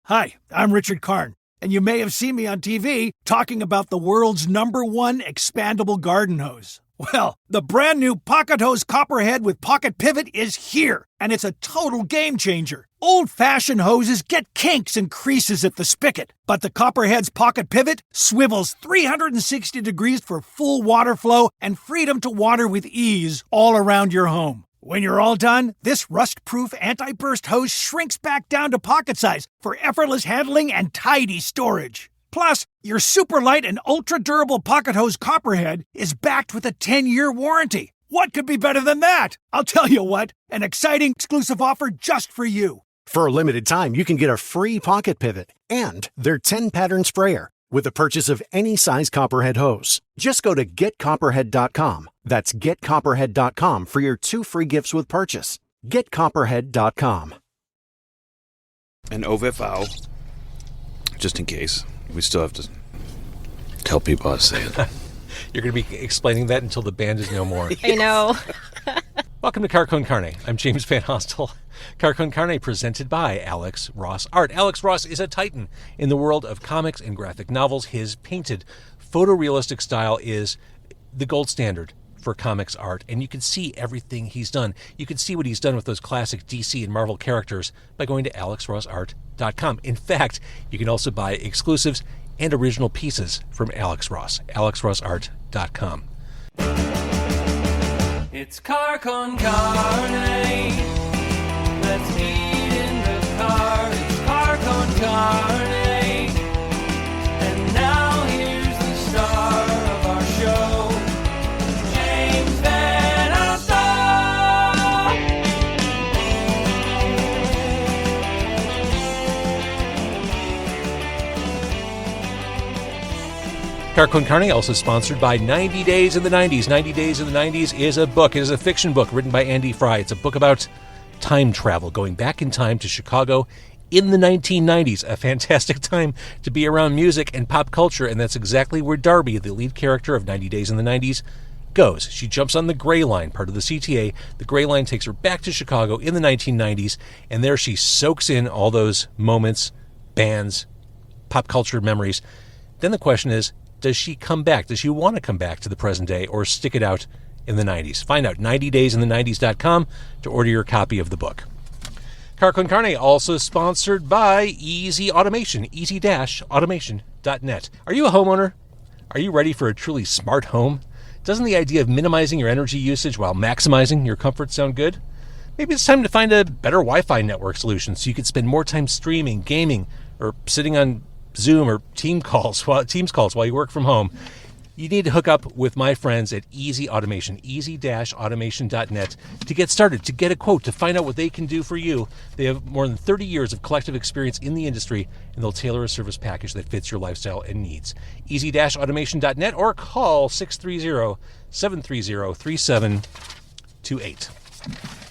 Hi, I'm Richard Karn, and you may have seen me on TV talking about the world's #1 expandable garden hose. Well, the brand new Pocket Hose Copperhead with Pocket Pivot is here, and it's a total game changer. Old-fashioned hoses get kinks and creases at the spigot, but the Copperhead's Pocket Pivot swivels 360 degrees for full water flow and freedom to water with ease all around your home. When you're all done, this rust-proof anti-burst hose shrinks back down to pocket size for effortless handling and tidy storage. Plus, your super light and ultra-durable Pocket Hose Copperhead is backed with a 10-year warranty. What could be better than that? I'll tell you what, an exciting exclusive offer just for you. For a limited time, you can get a free Pocket Pivot and their 10-pattern sprayer with the purchase of any size Copperhead hose. Just go to getcopperhead.com. That's getcopperhead.com for your 2 free gifts with purchase. Getcopperhead.com. And Ovef Ow, just in case. We still have to tell people how to say it. You're going to be explaining that until the band is no more. I know. Welcome to Car Con Carne. I'm James Van Hostel. Car Con Carne presented by Alex Ross Art. Alex Ross is a titan in the world of comics and graphic novels. His painted, photorealistic style is the gold standard for comics art, and you can see everything he's done. You can see what he's done with those classic DC and Marvel characters by going to alexrossart.com. In fact, you can also buy exclusives and original pieces from Alex Ross, alexrossart.com. It's Car Con Carne. Let's eat in the car. It's Car Con Carne. And now here's the star of our show, James Van Alstyne. Car Con Carne also sponsored by 90 Days in the 90s. 90 Days in the 90s is a book. It is a fiction book written by Andy Fry. It's a book about time travel, going back in time to Chicago in the 1990s. A fantastic time to be around music and pop culture, and that's exactly where Darby, the lead character of 90 Days in the 90s, goes. She jumps on the Gray Line, part of the CTA. The Gray Line takes her back to Chicago in the 1990s, and there she soaks in all those moments, bands, pop culture memories. Then the question is, does she come back? Does she want to come back to the present day or stick it out in the 90s? Find out 90daysinthe90s.com to order your copy of the book. Car Con Carne also sponsored by Easy Automation, easy-automation.net. Are you a homeowner? Are you ready for a truly smart home? Doesn't the idea of minimizing your energy usage while maximizing your comfort sound good? Maybe it's time to find a better Wi-Fi network solution so you could spend more time streaming, gaming, or sitting on Zoom or Teams calls while you work from home. You need to hook up with my friends at Easy Automation, easy-automation.net, to get started, to get a quote, to find out what they can do for you. They have more than 30 years of collective experience in the industry, and they'll tailor a service package that fits your lifestyle and needs. Easy-automation.net or call 630-730-3728.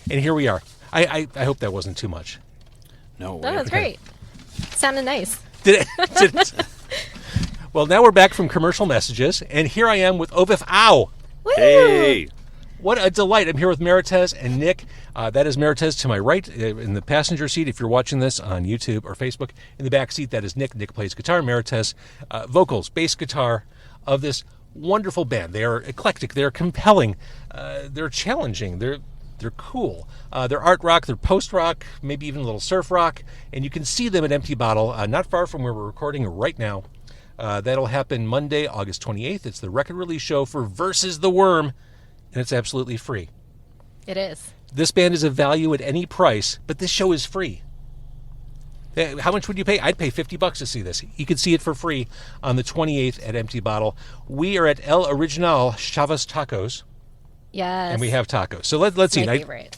And here we are. I hope that wasn't too much. No. That was great. Sounded nice. Did it? Well, now we're back from commercial messages, and here I am with Ovef Ow. Woo! Hey. What a delight. I'm here with Maritez and Nick. That is Maritez to my right in the passenger seat if you're watching this on YouTube or Facebook. In the back seat, that is Nick. Nick plays guitar. Maritez, vocals, bass guitar of this wonderful band. They are eclectic. They're compelling. They're challenging. They're cool. They're art rock, they're post-rock, maybe even a little surf rock, and you can see them at Empty Bottle, not far from where we're recording right now. That'll happen Monday, August 28th. It's the record release show for Versus the Worm, and it's absolutely free. It is. This band is a value at any price, but this show is free. How much would you pay? I'd pay $50 to see this. You can see it for free on the 28th at Empty Bottle. We are at El Original Chavez Tacos. Yes. And we have tacos. So let's see. My favorite.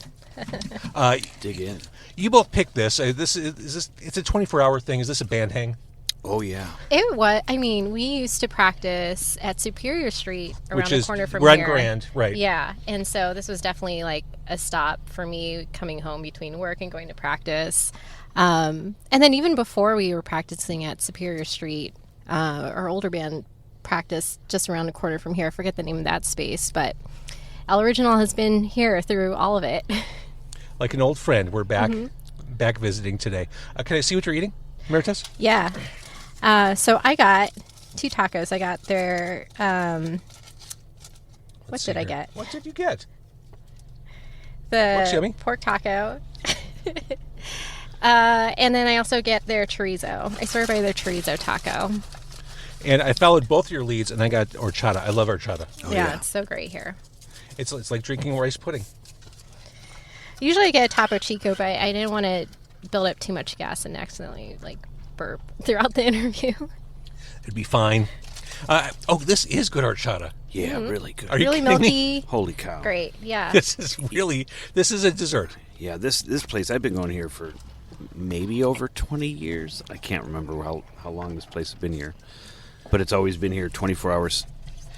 Dig in. You both picked this. It's a 24-hour thing. Is this a band hang? Oh, yeah. It was. I mean, we used to practice at Superior Street around the corner from we're here. on Grand, right. Yeah. And so this was definitely like a stop for me coming home between work and going to practice. And then even before we were practicing at Superior Street, our older band practiced just around the corner from here. I forget the name of that space, but El Original has been here through all of it. Like an old friend, we're back visiting today. Can I see what you're eating? Meritus? Yeah. So I got 2 tacos. I got their what did I get? What did you get? The yummy? pork taco. And then I also get their chorizo. I swear by their chorizo taco. And I followed both your leads, and I got horchata. I love horchata. Yeah, it's so great here. It's like drinking rice pudding. Usually I get a Topo Chico, but I didn't want to build up too much gas and accidentally burp throughout the interview. It'd be fine. This is good horchata. Yeah, really good. Are you Really kidding me? milky. Holy cow. Great, yeah. This is a dessert. Yeah, this place, I've been going here for maybe over 20 years. I can't remember how long this place has been here. But it's always been here 24 hours.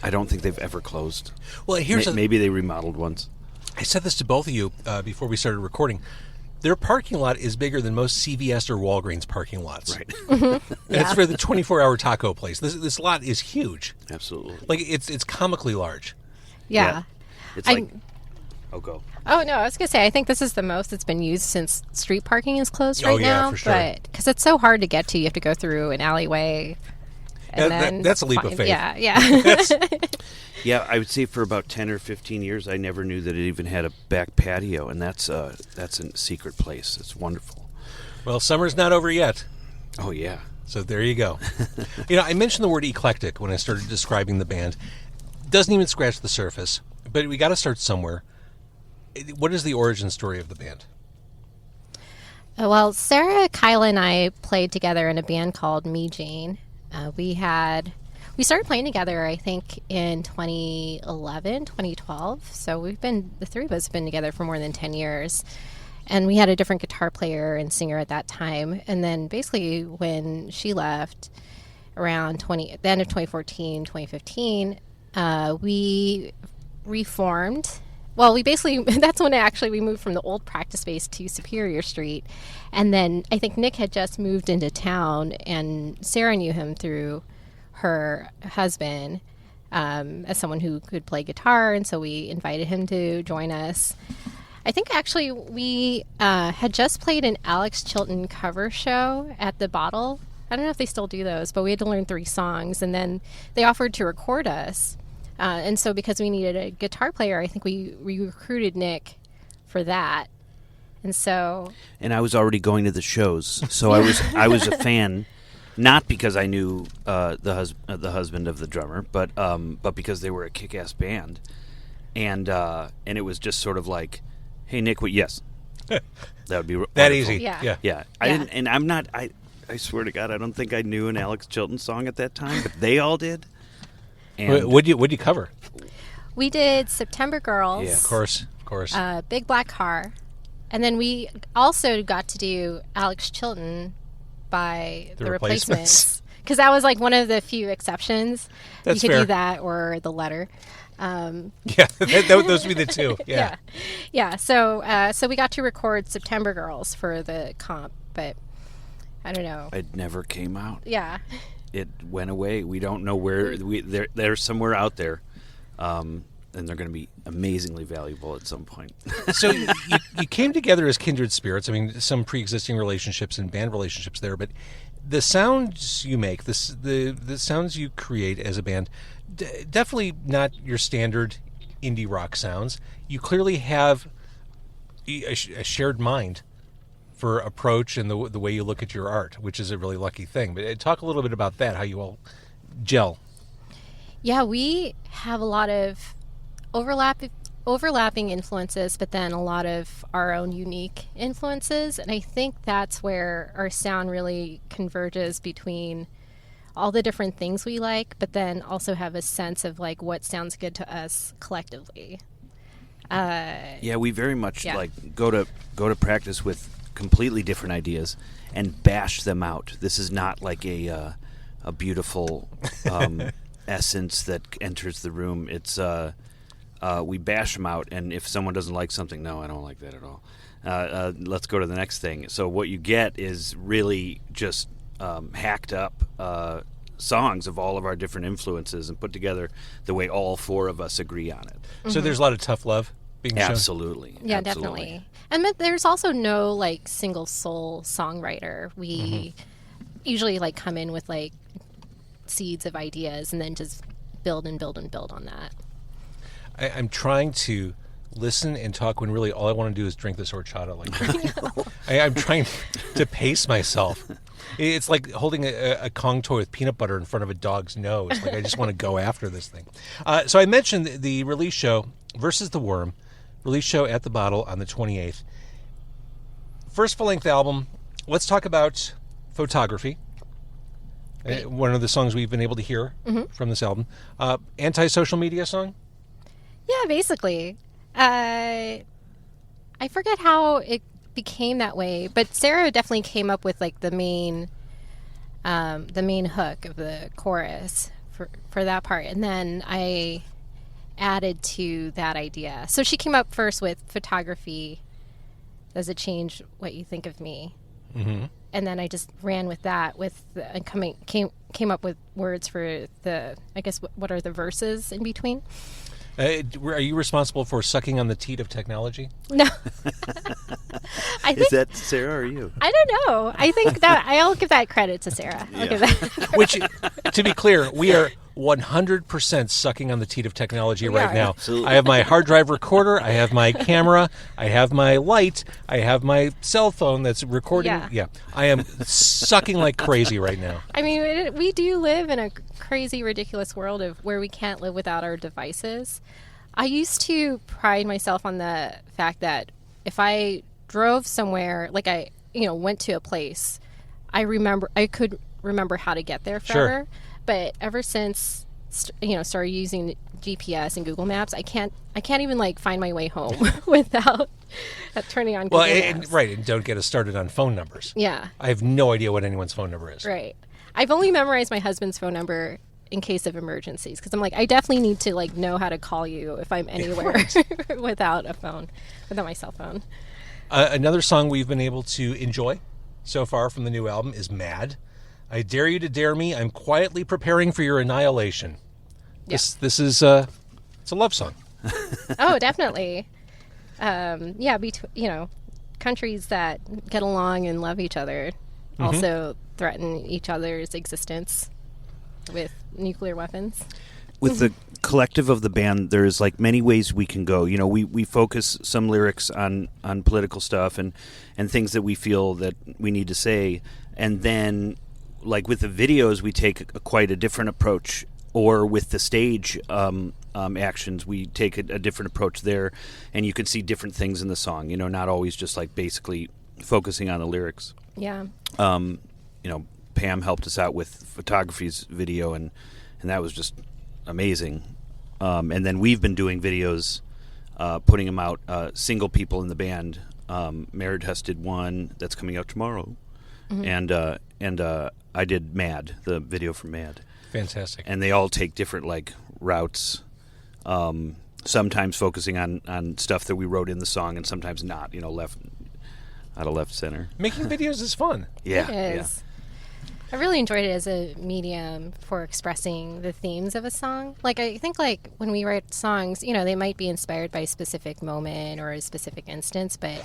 I don't think they've ever closed. Well, Maybe they remodeled once. I said this to both of you before we started recording. Their parking lot is bigger than most CVS or Walgreens parking lots. Right. And it's for the 24-hour taco place. This lot is huge. Absolutely. Like it's comically large. Yeah. It's like... Oh, go. Oh, no, I was going to say, I think this is the most it's been used since street parking is closed Oh, right yeah, now. for sure. But because it's so hard to get to, you have to go through an alleyway. And then that's a leap of faith. Yeah, yeah. Yeah, I would say for about 10 or 15 years, I never knew that it even had a back patio, and that's a secret place. It's wonderful. Well, summer's not over yet. Oh, yeah. So there you go. I mentioned the word eclectic when I started describing the band. Doesn't even scratch the surface, but we got to start somewhere. What is the origin story of the band? Well, Sarah, Kyla, and I played together in a band called Me Jane. We started playing together, I think, in 2011, 2012. So the 3 of us have been together for more than 10 years. And we had a different guitar player and singer at that time. And then basically when she left around the end of 2014, 2015, we reformed. Well, that's when we moved from the old practice space to Superior Street. And then I think Nick had just moved into town, and Sarah knew him through her husband as someone who could play guitar. And so we invited him to join us. I think actually we had just played an Alex Chilton cover show at the Bottle. I don't know if they still do those, but we had to learn 3 songs. And then they offered to record us. And so because we needed a guitar player, I think we recruited Nick for that. And I was already going to the shows, so I was a fan, not because I knew the husband of the drummer, but because they were a kick-ass band, and it was just sort of like, hey Nick, yes, that would be that wonderful. easy. Yeah. I didn't, and I'm not. I swear to God, I don't think I knew an Alex Chilton song at that time, but they all did. And What'd you cover? We did September Girls. Yeah. Of course. Big Black Car. And then we also got to do Alex Chilton by The Replacements. Because that was like one of the few exceptions. That's you could fair. do that or The Letter. Yeah, those would be the 2. Yeah. Yeah. So we got to record September Girls for the comp, but I don't know. it never came out. Yeah. It went away. We don't know where. They're somewhere out there, and they're going to be amazingly valuable at some point. So you came together as kindred spirits. I mean, some pre-existing relationships and band relationships there, but the sounds you make, the sounds you create as a band, definitely not your standard indie rock sounds. You clearly have a shared mind for approach and the way you look at your art, which is a really lucky thing. But talk a little bit about that, how you all gel. Yeah, we have a lot of overlapping influences, but then a lot of our own unique influences. And I think that's where our sound really converges between all the different things we like, but then also have a sense of like what sounds good to us collectively. Yeah, we very much like go to practice with completely different ideas and bash them out. This is not like a beautiful essence that enters the room. It's we bash them out, and if someone doesn't like something, no, I don't like that at all. Let's go to the next thing. So what you get is really just hacked up songs of all of our different influences and put together the way all 4 of us agree on it. So there's a lot of tough love being shown. Absolutely. Yeah, Absolutely. definitely. And there's also no like single soul songwriter. We usually like come in with like seeds of ideas and then just build and build and build on that. I'm trying to listen and talk when really all I want to do is drink this horchata. I'm trying to pace myself. It's like holding a Kong toy with peanut butter in front of a dog's nose. Like I just want to go after this thing. So I mentioned the release show, Versus the Worm, release show at the Bottle on the 28th. First full-length album. Let's talk about Photography. One of the songs we've been able to hear from this album. Anti-social media song? Yeah, basically. I forget how it became that way, but Sarah definitely came up with like the main hook of the chorus for that part, and then I added to that idea. So she came up first with Photography. Does it change what you think of me? Mm-hmm. And then I just ran with that. Came up with words for the. I guess what are the verses in between? Are you responsible for sucking on the teat of technology? No. Is that Sarah or you? I don't know. I think that I'll give that credit to Sarah. I'll give that. Which, to be clear, we are 100% sucking on the teat of technology right now. Absolutely. I have my hard drive recorder. I have my camera. I have my light. I have my cell phone that's recording. Yeah. I am sucking like crazy right now. I mean, we do live in a crazy, ridiculous world of where we can't live without our devices. I used to pride myself on the fact that if I drove somewhere, like I, went to a place, I could remember how to get there forever. Sure. But ever since, started using GPS and Google Maps, I can't even like find my way home without turning on Google Maps. Right, and don't get us started on phone numbers. Yeah. I have no idea what anyone's phone number is. Right. I've only memorized my husband's phone number in case of emergencies, because I'm like, I definitely need to like know how to call you if I'm anywhere without my cell phone. Another song we've been able to enjoy so far from the new album is Mad. I dare you to dare me. I'm quietly preparing for your annihilation. Yeah. This is it's a love song. Oh, definitely. Countries that get along and love each other also threaten each other's existence with nuclear weapons. With the collective of the band, there's like many ways we can go. We focus some lyrics on political stuff and things that we feel that we need to say, and then like with the videos, we take quite a different approach, or with the stage actions, we take a different approach there, and you can see different things in the song. Not always just like basically focusing on the lyrics. Yeah. Pam helped us out with Photography's video, and that was just amazing. And then we've been doing videos, putting them out, single people in the band. Meredith did one that's coming out tomorrow, and I did Mad, the video for Mad. Fantastic. And they all take different like routes, sometimes focusing on stuff that we wrote in the song, and sometimes not. Out of left center. Making videos is fun. Yeah, it is. I really enjoyed it as a medium for expressing the themes of a song. Like, I think, like, when we write songs, they might be inspired by a specific moment or a specific instance, but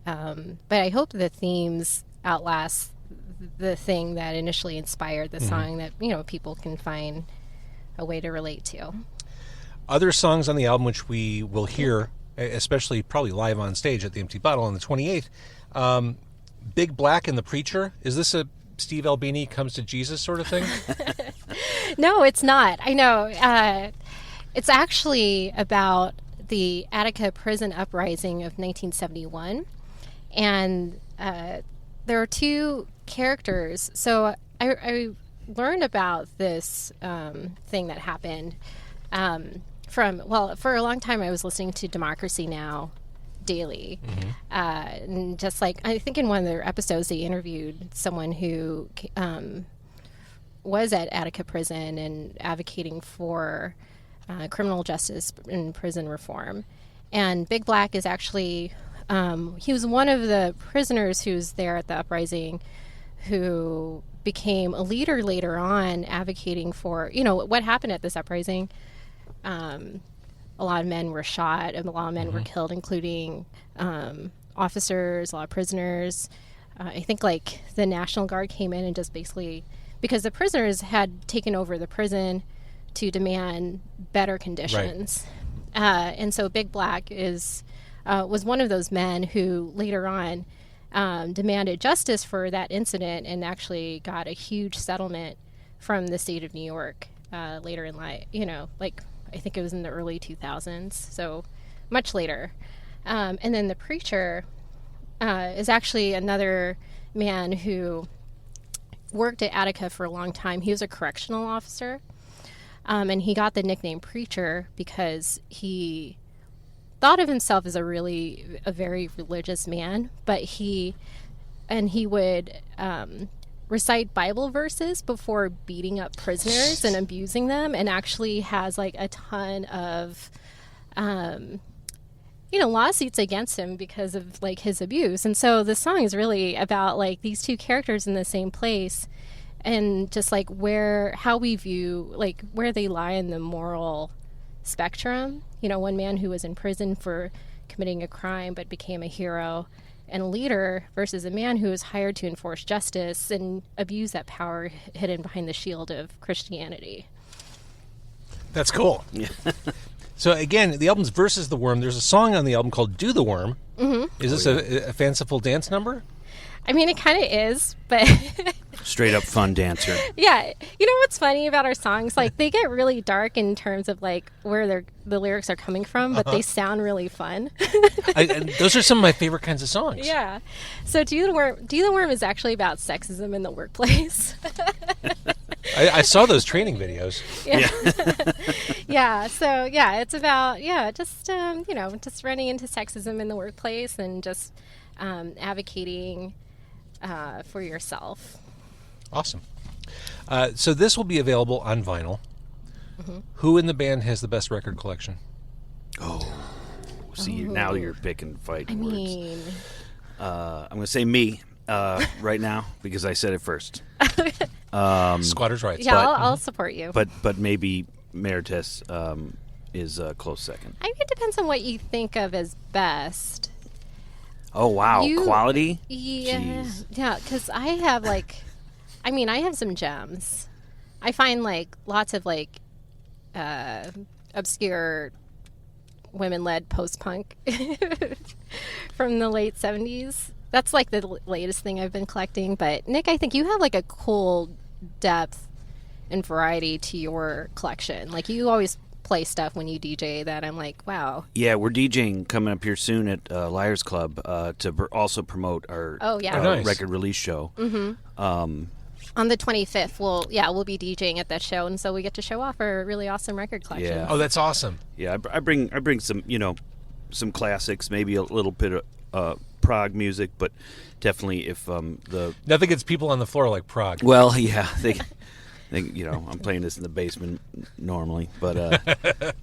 I hope the themes outlast the thing that initially inspired the song, that, people can find a way to relate to. Other songs on the album, which we will hear, especially probably live on stage at the Empty Bottle on the 28th, Big Black and the Preacher. Is this a Steve Albini comes to Jesus sort of thing? No, it's not. I know. It's actually about the Attica prison uprising of 1971. And there are two characters. So I learned about this thing that happened for a long time I was listening to Democracy Now! Daily. And just like, I think in one of their episodes they interviewed someone who was at Attica prison and advocating for criminal justice and prison reform. And Big Black is actually, he was one of the prisoners who was there at the uprising, who became a leader later on, advocating for, what happened at this uprising. A lot of men were shot and a lot of men were killed, including officers, a lot of prisoners. I think like the National Guard came in and just basically, because the prisoners had taken over the prison to demand better conditions. And so Big Black was one of those men who later on demanded justice for that incident and actually got a huge settlement from the state of New York later in life, like I think it was in the early 2000s, so much later. And then the preacher is actually another man who worked at Attica for a long time. He was a correctional officer, and he got the nickname Preacher because he thought of himself as a very religious man, but he would recite Bible verses before beating up prisoners and abusing them, and actually has like a ton of lawsuits against him because of like his abuse. And so the song is really about like these two characters in the same place, and just like how we view, like where they lie in the moral spectrum. One man who was in prison for committing a crime but became a hero and a leader, versus a man who was hired to enforce justice and abuse that power hidden behind the shield of Christianity. That's cool. Yeah. So again, the album's Versus the Worm. There's a song on the album called Do the Worm. Mm-hmm. Is this a fanciful dance number? I mean, it kind of is, but... Straight up fun dancer. Yeah. You know what's funny about our songs? Like, they get really dark in terms of, like, where the lyrics are coming from, but they sound really fun. And those are some of my favorite kinds of songs. Yeah. So Do the Worm is actually about sexism in the workplace. I saw those training videos. Yeah. Yeah. So, yeah, it's about, just, just running into sexism in the workplace and just advocating for yourself. Awesome. So this will be available on vinyl. Mm-hmm. Who in the band has the best record collection? Now you're picking fight words. Mean... I'm going to say me right now because I said it first. Squatters' rights. Yeah, I'll support you. But maybe Merites is a close second. I mean, it depends on what you think of as best. Oh, wow. Quality? Yeah. Jeez. Yeah, because I have, I have some gems. I find, lots of, obscure women-led post-punk from the late 70s. That's, the latest thing I've been collecting. But, Nick, I think you have, a cool depth and variety to your collection. You always play stuff when you DJ that I'm like, wow. Yeah, we're DJing coming up here soon at Liars Club to also promote our nice. record release show. Mm-hmm. On the 25th, we'll be DJing at that show, and so we get to show off our really awesome record collection. Yeah. Oh, that's awesome. Yeah, I bring some some classics, maybe a little bit of prog music, but definitely if nothing gets people on the floor like prog. Well, yeah, I'm playing this in the basement normally, but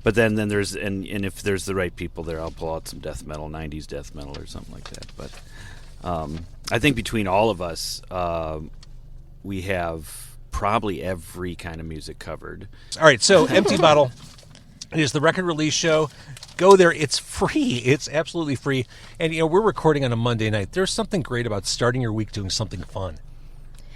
then there's and if there's the right people there, I'll pull out some death metal, 90s death metal or something like that. But I think between all of us, we have probably every kind of music covered. All right, so Empty Bottle is the record release show. Go there. It's free. It's absolutely free. And, we're recording on a Monday night. There's something great about starting your week doing something fun.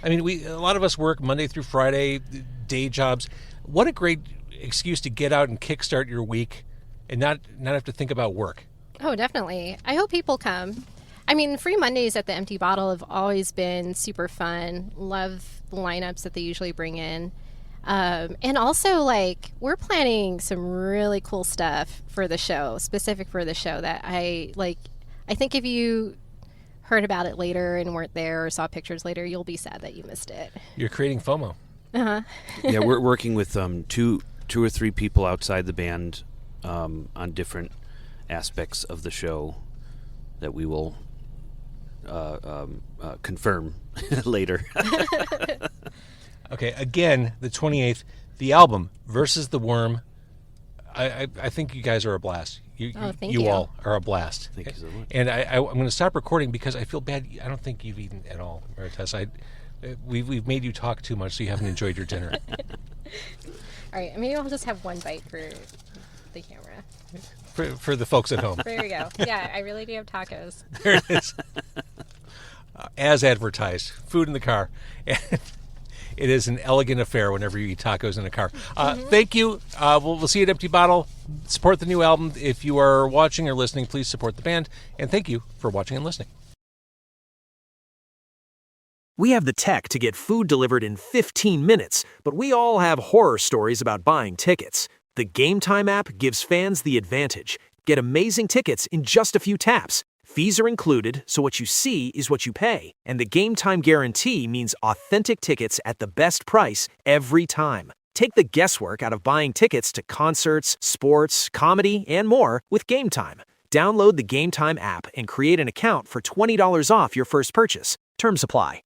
I mean, a lot of us work Monday through Friday, day jobs. What a great excuse to get out and kickstart your week and not have to think about work. Oh, definitely. I hope people come. I mean, Free Mondays at the Empty Bottle have always been super fun. Love the lineups that they usually bring in. And also, we're planning some really cool stuff for the show, specific for the show that I think if you heard about it later and weren't there or saw pictures later, you'll be sad that you missed it. You're creating FOMO. Uh-huh. Yeah, we're working with two or three people outside the band on different aspects of the show that we will confirm later. Okay, again, the 28th, the album Versus the Worm. I think you guys are a blast. Thank you you. all are a blast. Thank you so much. And I'm going to stop recording because I feel bad. I don't think you've eaten at all, Merites. We've made you talk too much, so you haven't enjoyed your dinner. All right, maybe I'll just have one bite for the camera. For the folks at home. There you go. Yeah, I really do have tacos. There it is. as advertised, food in the car. It is an elegant affair whenever you eat tacos in a car. Thank you. We'll see you at Empty Bottle. Support the new album. If you are watching or listening, please support the band. And thank you for watching and listening. We have the tech to get food delivered in 15 minutes, but we all have horror stories about buying tickets. The Game Time app gives fans the advantage. Get amazing tickets in just a few taps. Fees are included, so what you see is what you pay. And the Game Time guarantee means authentic tickets at the best price every time. Take the guesswork out of buying tickets to concerts, sports, comedy, and more with Game Time. Download the Game Time app and create an account for $20 off your first purchase. Terms apply.